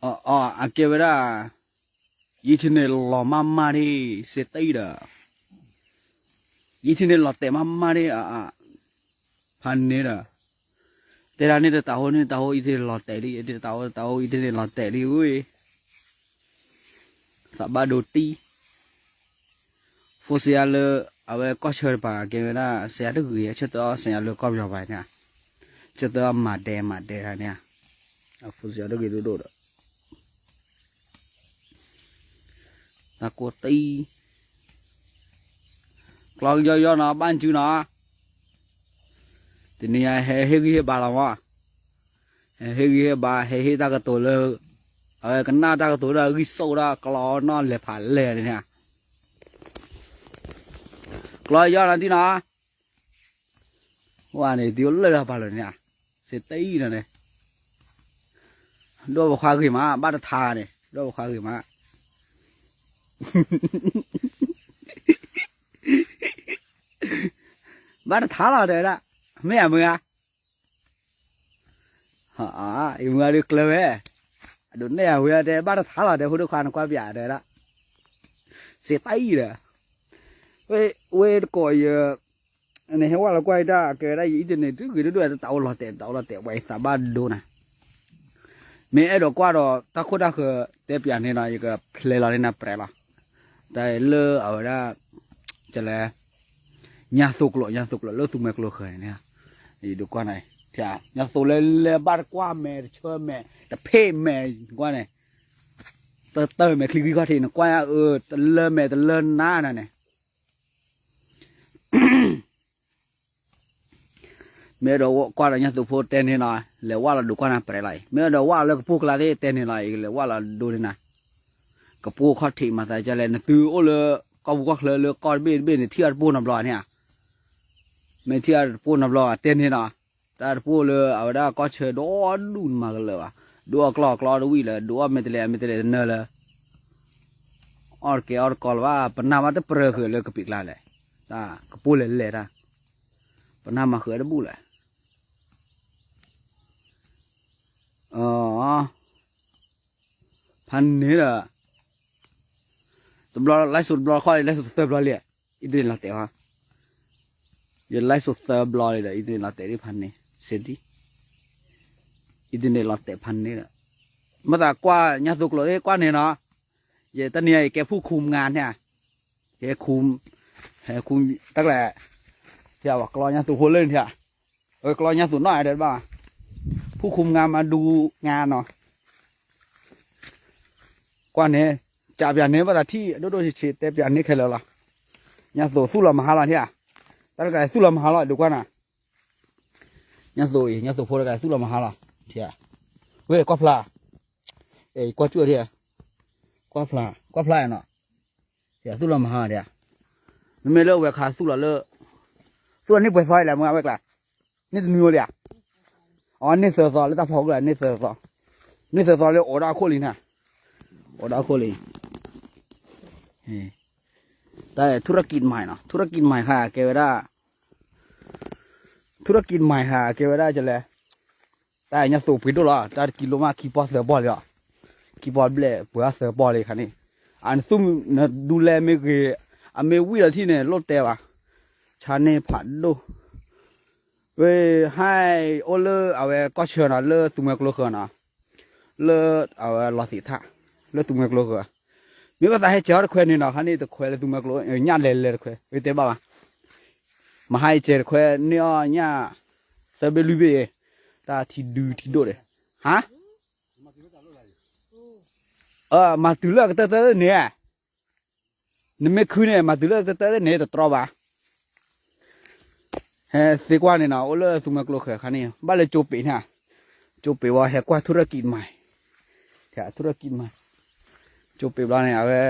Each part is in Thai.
a que verá y tiene la mamá de se tira y tiene la te mamá de panera te ra ne taho y tiene la te đi te taho y tiene la te đi ui sa ba đồ ti Fosia le a ver có chơi bà cái là sẽ được gửi cho tao sẽ được có nhiều bài nè cho tao mà đè ra nè Fosia được gửi đồ đó là cô ti còn do nó ban chú nó thì này hay cái bà làm à hay cái bà hay ta cái tổ lơ cái na ta cái tổ là cái sâu đó có nó lệ phải lệ này nè còn do là tí nó hoa này tiêu lơ là bà rồi nè sẽ tí rồi này đôi vào khoa gì mà bắt được thà này đôi vào khoa gì mà bắt được thà là đấy đó mấy à mưa mưa được lâu ấy đúng này mưa đấy bắt được thà là đấy không được khoan qua bia đấy đó sẽ tí rồi quê coi này hay là quay ra cái đây ý này trước khi nó đưa tàu là tẹo vậy ta ba đô nè mẹ đó qua đó ta khốt ra cái tép biển này là cái plei là này plei là tại lơ ở đó chỉ là nhà sục lợ lơ sục mẹ lợ khởi nè thì được qua này thì nhà sục lên ba qua mẹ chơi mẹ tập phê mẹ qua này tơ mẹ khi qua thì nó qua lơ mẹ lơ ná này mẹ đó qua là nhà tụi phụ tên thế này là qua là đủ qua nào phải lại mẹ đó qua là cái phụ là thế tên thế này là qua là đủ thế này cái phụ khó thị mà tại cho nên là từ ô lơ con quốc lơ con bên này thiệt phụ nằm lò nè mẹ thiệt phụ nằm lò tên thế nào ta phụ lơ ở đó có chơi đó đun mà cái lơ đua clò đuôi là đua mẹ tele nơ là ở cái ở cònว่าปนนามาตะเปรอคือเลยกระปิกลาเลยta cái phụเลยtaปนนามาคือได้บุเลยพันนี้ล่ะตัวบลอไล่สุดบลอค่อยไล่สุดเติมบลอเลยอีเดนละเตะฮะอย่าไล่สุดเติมบลอเลยละอีเดนละเตะที่พันนี้เสร็จดิอีเดนละเตะพันนี้ล่ะมาแต่กว่าญาติตุกเลยกว่าเนี่ยเนาะอย่าตอนนี้แกผู้คุมงานเนี่ยแกคุมตั้งแต่เที่ยวกลอยญาติตุกคนเล่นเที่ยวกลอยญาติตุกน้อยเด็ดบ้าผู้คุมงานมาดูงานเนาะกว่านี้จ่าเปียนนี้ว่าแต่ที่โดยเฉยแต่เปียนนี้ใครแล้วล่ะเนี่ยตัวสู้เรามาหาเราเนี่ยแต่ก็สู้เรามาหาเราดูกว่าน่ะเนี่ยตัวพอแล้วก็สู้เรามาหาเราเที่ยเว้ยกว่าพลากว่าชั่วเที่ยกว่าพลาเนาะเที่ยสู้เรามาหาเที่ยไม่เลิกเว้ยขาสู้เราเลิกสู้นี่ไปซอยแหละมึงเอาไว้กละนี่ตัวนู้นเลยอ๋อนี่เสือซอแล้วตาพอกเลยนี่เสือซอเลยโอดาโคลินฮะโอดาโคลินแต่ธุรกิจใหม่เนาะธุรกิจใหม่ค่ะเกวด้าจะเลยแต่เนี่ยสูบผิดด้วยล่ะแต่กิโลมาคีปอเสือบอลเลยอ่ะคีปอเบลเผื่อเสือบอลเลยคันนี้อันซุ่มดูแลไม่เกยอเมวิลที่เนี่ยรถเตะว่ะชาเนผัดดูเว้ยให้โอเลอเอาไว้ก็เชิญนะเลอตุ้มกลัวเขินนะเลอเอาไว้รอสีท่าเลอตุ้มกลัวเขินมีก็แต่ให้เจ้าคุยนี่นะคันนี้ตัวคุยเลยตุ้มกลัวญาติเลยคุยไว้เตะบ้ามาให้เจ้าคุยเนี่ยเนี่ยเซเบลูเบตาที่ดูเลยฮะมาตุลาก็เตะเนี่ยนี่ไม่คืนเนี่ยมาตุลาเตะเนี่ยตัวตรอบ้าสิกว่าเนี่ยนะโอ้เลยสุมาโกลเคคันนี้บ้านเลยจูปีเนี่ยจูปีว่าเหกว่าธุรกิจใหม่ธุรกิจใหม่จูปีบ้านเนี่ยเอาไว้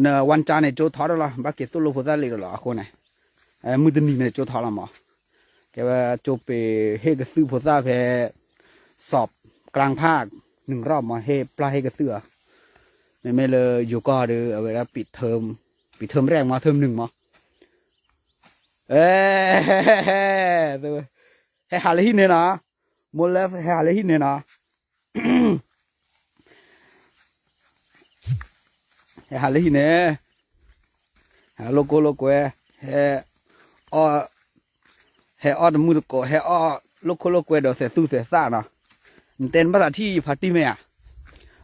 เนื้อวันจันทร์เนี่ยจูท้อแล้วล่ะบ้านเกศสุโลพุทธาลีก็หล่อคนเนี่ยมือถือนี่เนี่ยจูท้อแล้วมั้งแกว่าจูปีเฮกซื้อพุทธาเพสอบกลางภาค1 รอบมาเฮปลาเฮกซื้อไม่เลยอยู่ก็เดือเอาไว้แล้วปิดเทอมแรกมาเทอม1มั้งตัวให้หาอะไรที่เนี่ยนะหมดแล้วให้หาอะไรที่เนี่ยนะ hả lấy nè hả lô quê hả ở đầm mưa cổ hả ở lô quê đó sẽ tu sẽ xa nó tên bắt thi party mẹ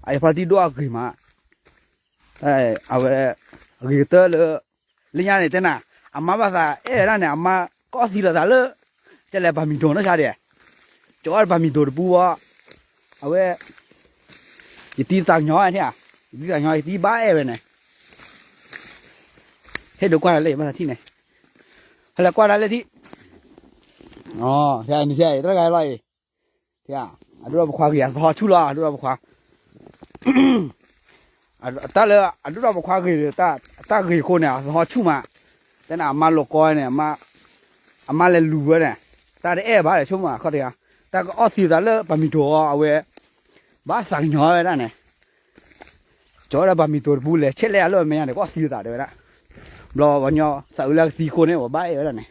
ai party đua gì mà ai à về người ta là liên nhà này tên à amma bắt ra ra này amma có gì là lỡ cho lại bà mình đồ nó sao đấy chỗ bà mình đồ bùa à về chỉ tin tàng nhỏ này à tin tàng nhỏ tí ba em này hết được qua lại mà thi này hay là qua lại thi thế này thế đó cái này thế à đưa vào khoa gì họ chú là đưa vào khoa ta là đưa vào khoa gì ta gì cô này họ chú mà thế nào mà lộc coi này mà là lùa này ta để em bảo để chú mà có thể à ta có gì đó là bà mình đồ à về bà sang nhỏ này này chỗ là bà mình đồ bù lệ chết lẹ luôn mấy này có gì đó đấy đó lo vào nhau sợ là gì cô này của bà ấy này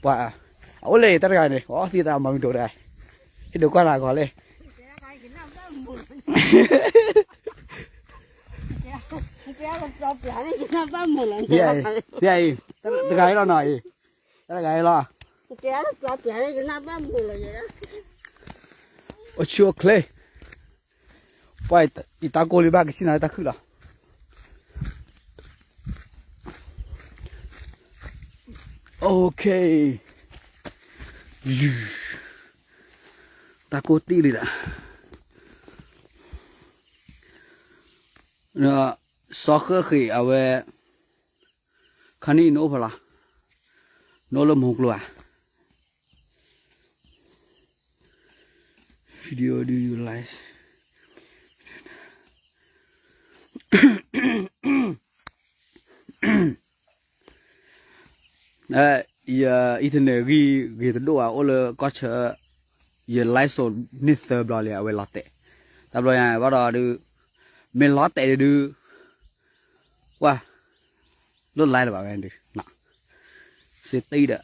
và ôi lệ tất cả này có gì đó mà mình đồ đây cái đồ qua là gọi lên vậy tất cái đó nói tất cái lo ôi chưa clay vậy ta cô đi ba cái xin này ta khử rồi ok ta cô tí đi đã nó so khơi khỉ ở về khán đi nấu phải là nấu là một loại video do you like internet ghi từ đâu à ôi có chờ giờ live show nít sờ bò liền về lót tệ tập rồi này bắt đầu đưa mình lót tệ đưa qua lót like là bảo anh được nè sẽ tây đó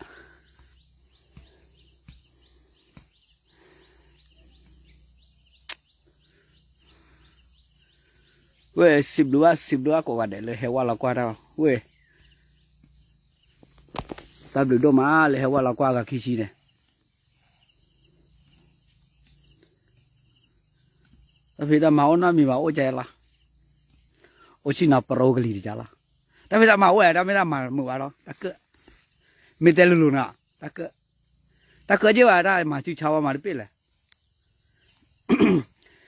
we sip dua của bạn để lấy heo là qua đâu we tập được đâu mà lấy heo là qua cả khi này tapi dah mau na mi mau je lah ochi na pro gali di jala tapi dah mau tapi dah mau đó tak ke mi te lulu na tak ke je wa da ma chu chawa ma pe le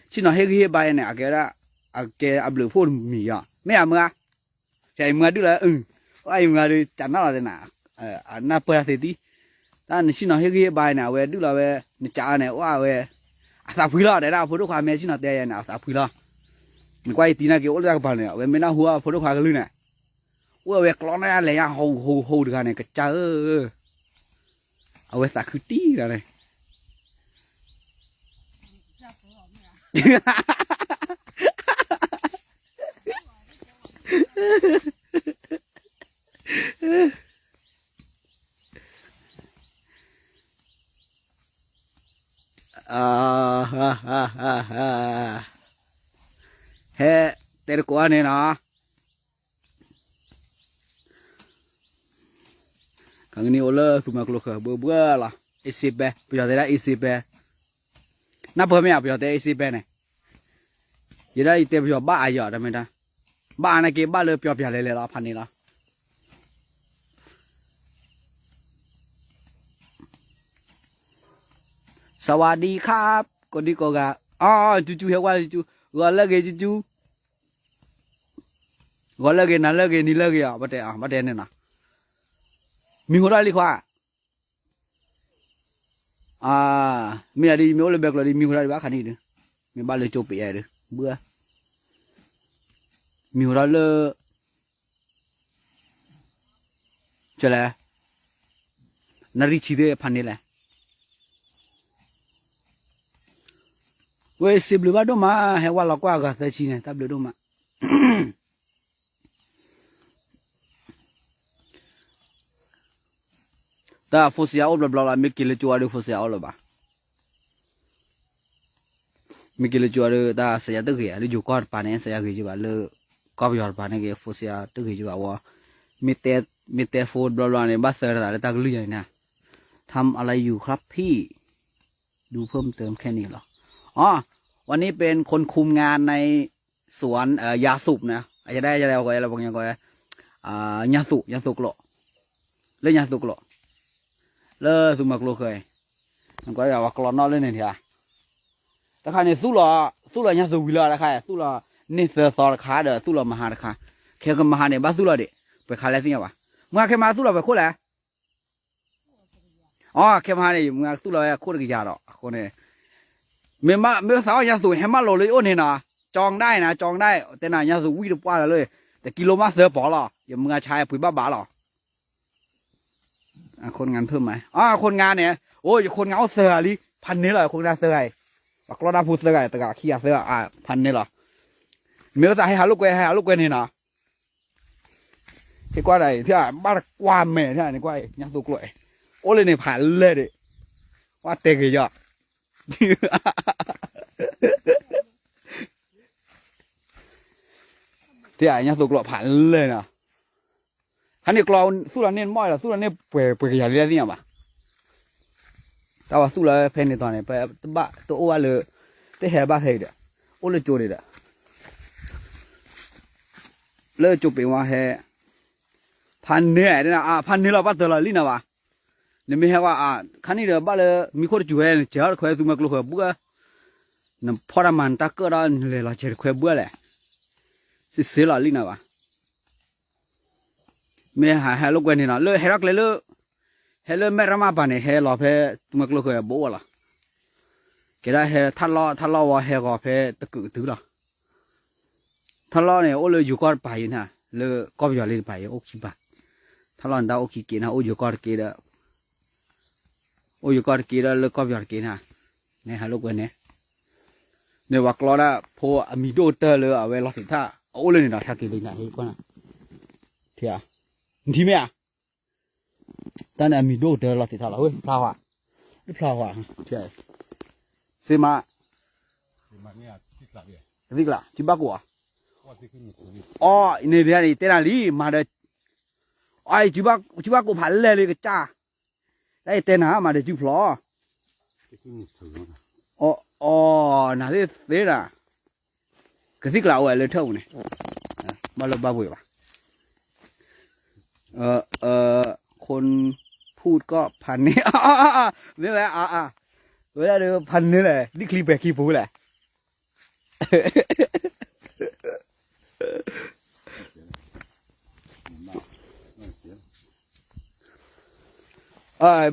chi no he gi ba ne ake ablu phone mi ya me a ma chai ma du la ai ma du chan na la na na pa se ti ta ni chi no he gi ba ne we du la we ni cha ne wa we sao phi lo để nào phụ thuộc khoa mẹ xin nó tiền nào sao phi lo mình quay tí này kiểu ra cái này về mình nào hùa phụ thuộc khoa cái lươn này ui về con này lấy hầu được này cái chớ ở về sao cứ tí ra này he teru ko ane na kang ni ola tuma klo ka bơ la isibe bây giờ isibe na bơ mẹ bây giờ isibe này giờ đây bây giờ ba giờ đó mình ta ba này kia ba lơ bia lê la phan này laสวัสดีครับคนที่โกกะอ๋อจู่ๆเฮว่าจู่ๆก็เลิกจู่ๆก็เลิกนั่นเลิกนี่เลิกอ่ะบ่ได้เนี่ยนะมีหัวได้ลิขว่ามีอะไรมีอะไรแบบอะไรมีหัวได้บ้างคันนี้ดิมีบ้านเลยจบไปไอ้ดิเบื่อมีหัวได้เลยจะแล้วนาริชีเดพันนี่แหละwe sip lu ba do ma he wa la kwa ga sa chi ne tab lu do ma ta fo sia o bla bla la me ke le chwa de fo sia o lo ba me ke le chwa de ta sa ya de ge ya de ju ko pa ne sa ya ge ji ba le ก็ไปยอดปานนี่ก็ฟูเสียตึกอยู่ว่ามีแต่โฟดบลาเนี่ยบัสเซอร์อะไรตากเลื่อยนะทำอะไรอยู่ครับพี่ดูเพิ่มเติมแค่นี้เหรออ๋อวันนี้เป็นคนคุมงานในสวนยาสูบนะอาจจะได้เอาไว้อะไรบางอย่างก็ยาสูบหรอเล่นยาสูบหรอเล่นสุมักโลเคยมันก็อย่าว่ากลอนนอเล่นเนี่ยแต่ใครเนี่ยสู้หรอยาสูบวิลาแต่ใครสู้หรอนี่เสือสอดขาเด้อสู้หรอมหาราคาแค่ก็มหาเนี่ยบ้าสู้หรอเด็ไปขายอะไรสิวะมึงแค่มาสู้หรอไปโคตรแหละอ๋อแค่มาเนี่ยมึงสู้หรอโคตรกี่ยาหรอคนเนี่ยไม่สาวยาสูบให้มาโลเลยโอ้เนี่ยนะจองได้นะจองได้แต่นายาสูบวิ่งป้าเลยแต่กิโลมาเสือปอหรออย่ามึงใช้ปุ๋ยบ้าหรอคนงานเพิ่มไหมคนงานเนี่ยโอ้ยคนงานเสือลิพันนี้เลยคนงานเสือปักรอดาพูดเสือแต่กะขี้เสือพันนี้หรอเมื่อจะให้หาลูกเกยนี่นะที่กว่าไหนที่บ้านกว่าแม่ที่นี่กว่ายังตัวกล้วยโอ้เลยเนี่ยผ่านเลยดิว่าเตะกี่ยอที่ยังตัวกล้วยผ่านเลยนะคันนี้กล้วยสู้แล้วเนี่ยม้อยแล้วสู้แล้วเนี่ยเปื่อยอย่างเรียนี่ป่ะแต่ว่าสู้แล้วเพนในตอนนี้ไปบ้าตัวอ้วนเลยแต่แห่บ้าเทียดโอ้เลยโจดีเด้อเลิกจุบไปว่าแห่พันเนี่ยนะพันเนี่ยเราบ้าตัวละลินะวะเนี่ยไม่ใช่ว่าคันนี้เด้อบ้าเลยมีคนจุเองเจ้าเคยตัวมักลูกเหรอบัวนั่นพอรามันตะก็ได้เลยเราเจอเคยบัวแหละสิเสียละลินะวะไม่หาลูกเว้นนี่นะเลิกให้รักเลยเลิกให้เลิกแม่รามาปานเนี่ยให้เราเพตัวมักลูกเหรอบัวละแกได้ให้ท่านรอว่าให้ก็เพตะกุตื้อละท่านรอเนี่ยโอ้เลยอยู่ก็ไปนะเลยก็ไปอยู่เลยไปโอเคปะท่านรอได้โอเคกินนะโอ้อยู่ก็กินแล้วโอ้อยู่ก็กินแล้วเลยก็ไปอยู่กินนะเนี่ยหาลูกเว้นเนี่ยว่ากลอดพอมีโดเตอร์เลยเอาไว้รอสิท่าโอ้เลยเนี่ยถ้ากินเลยนะเฮ้ยก่อนนะเถียทีเมียตอนนี้มีโดเตอร์รอสิท่าแล้วเฮ้ยพลาวเถียเซมาเนี่ยที่กลับเนี่ยนี่กล่ะจิบักวะว่าที่ขึ้นตัวนี้ อ๋อในเดือนนี้เต้นอะไรมาเด้ไอ้จิบักกูผ่านเลยก็จ้าได้เต้นหามาเด้จิพลอที่ขึ้นถึงนะอ๋อน่าจะเต้นอ่ะก็ที่กล่าวไว้เลยเท่านี้มาเลยบ้าบุยวะคนพูดก็พันนี้นี่แหละเวลาเดี๋ยวพันนี่แหละนี่คลิปแบบคลิปพูดแหละ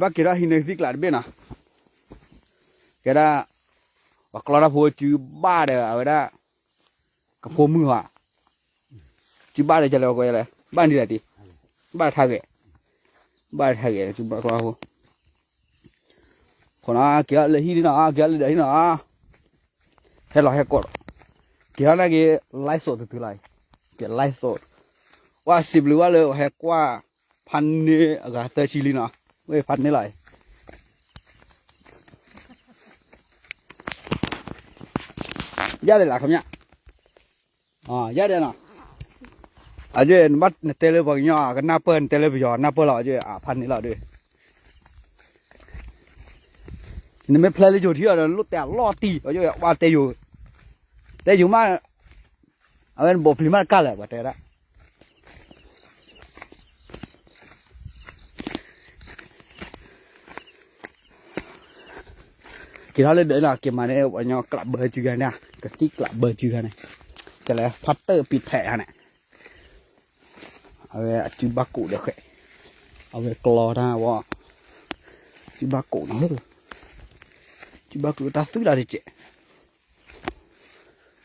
บ้ากิราหินสิกลาดเบนะแกได้ว่ากลาดพูดจื้อบ้าเด้อเอาไว้ได้กับพวกมือว่ะจื้อบ้าเด้อจะเล่าก็ยังไงบ้านดีแหละทีบ้านทางเกจื้อบ้ากลาดพูดคนเกี่ยเลยที่นี่นะเกี่ยเลยเดี๋ยวนี่นะเฮ้ยเราให้กดเกี่ยอะไรกี่ไลฟ์สดตัวไรเกี่ยไลฟ์สดว่า10หรือว่าเลยให้กว่าพันนี่ก็เตชิลีนะเว้ยพันนี่ไรยาเลยล่ะครับเนี่ยยาเลยนะอาจจะบัดเตลบางอย่างก็น่าเปิลเตลบยอน่าเปิลเราจะพันนี่เราด้วยนี่ไม่เพลย์เลยอยู่ที่เราลุแต่ล่อตีเราจะว่าเตอยู่มาเอาเป็นบ่พลิมากันเลยว่าแต่ละกี่เราเลยเดี๋ยวเราเก็บมาเนี่ยวันนี้กลับเบอร์จืดเนี่ยกะทิกลับเบอร์จืดเนี่ยจะแล้วพัตเตอร์ปิดแผลเนี่ยเอาไว้จืดบักกูเดี๋ยวเอาไว้กรอนะว่าจืดบักกูนะจืดบักกูตาสู้ได้ดิเจ๊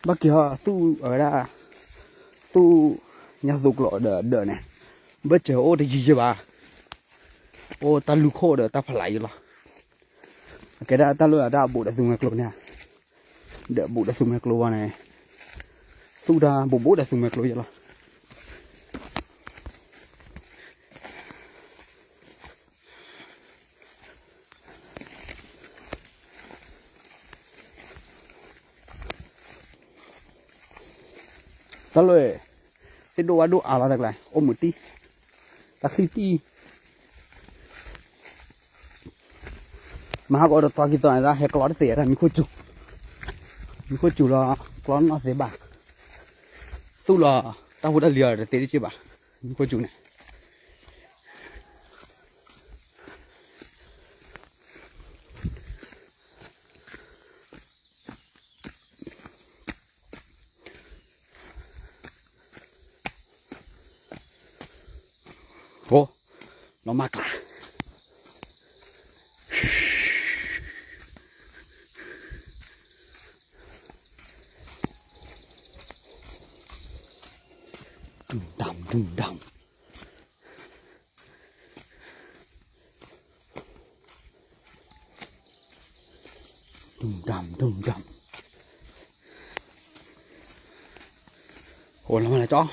บักกี้ฮะสู้อะไรนะสู้ยาสุกหล่อเด้อเนี่ยเมื่อเจอโอ้ที่ยี่สิบโอ้ตาลูกโคเด้อตาพลายอยู่หรอแกได้ตาลูกได้บุตรสุ่มกลัวเนี่ยเด้อบุตรสุ่มกลัวเนี่ยสู้ได้บุตรสุ่มกลัวอยู่หรอตาลูก sẽ đồ ảo là thật lại ôm một tí taxi tí mà có được to cái tòa ra hay có thể là mình khôi chủ là có nó sẽ bà tu là tao vừa đã lừa được tiền chứ bà mình khôi chủ này ô nó mắc là đầm đầm ủa làm này cho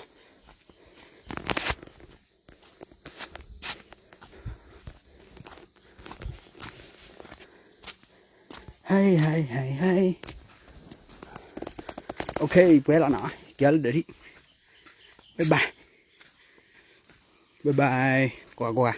hay ok quay lại nào kéo để đi bye bye qua